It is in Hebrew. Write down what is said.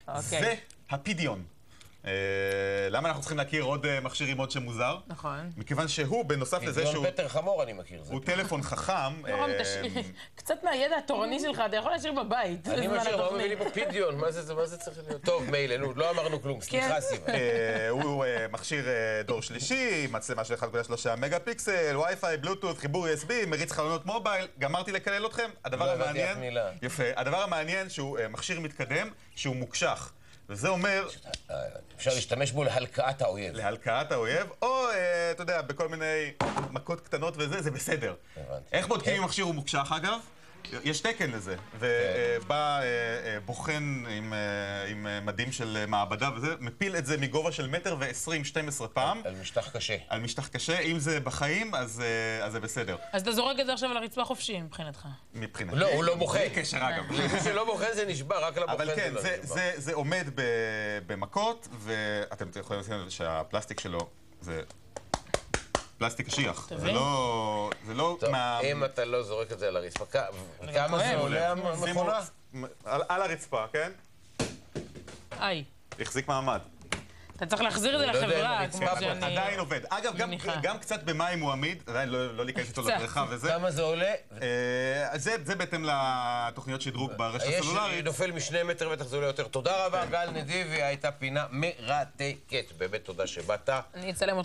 והפידיון. למה אנחנו צריכים להכיר עוד מכשיר עם עוד שמוזר? נכון. מכיוון שהוא, בנוסף לזה שהוא... פידיון פטר חמור אני מכיר. הוא טלפון חכם. קצת מהידע התורני שלך, אתה יכול להשאיר בבית. אני משאיר, מה מביא לי פה פידיון? מה זה צריך להיות? טוב, מילא, לא אמרנו כלום, סליחה סיבה. הוא מכשיר דור שלישי, מצלמה של 1.3 מגה פיקסל, וי-פיי, בלוטות', חיבור USB, מריץ חלונות מובייל. גמרתי לקלל אתכם. הדבר המעניין... יפה. הדבר המעניין שהוא מכשיר מתקדם, שהוא מוקשח. וזה אומר... אפשר להשתמש בו להלקאת האויב. להלקאת האויב, או, אתה יודע, בכל מיני מכות קטנות וזה, זה בסדר. איך בודקים אם מכשיר הוא מוקשח, אגב? יש תקן לזה, ובא בוחן עם מדים של מעבדה וזה, מפיל את זה מגובה של 1.20 פעם. על משטח קשה. על משטח קשה, אם זה בחיים, אז זה בסדר. אז אתה זורק את זה עכשיו על הרצפה חופשי, מבחינתך. מבחינתי. לא, הוא לא בוחן. בלי קשר, אגב. מי שלא בוחן זה נשבר, רק לבוחן אבל כן, זה לא נשבר. זה עומד במכות, ואתם יכולים לשים שהפלסטיק שלו זה... פלסטיק קשיח, זה לא... טוב, אם אתה לא זורק את זה על הרצפה, כמה זה עולה המכונה? על הרצפה, כן? איי. החזיק מעמד. אתה צריך להחזיר את זה לחברה, כמו שאני... עדיין עובד. אגב, גם קצת במים הוא עמיד, עדיין לא להיכנס איתו לבריכה וזה. כמה זה עולה? זה בהתאם לתוכניות שדרוג ברשת הסלולרית. יש נופל מ2 מטר, בטח זה עולה יותר. תודה רבה, גל נדיבי, הייתה פינה מרתקת. באמת תודה שבאת. אני אצלם אותך.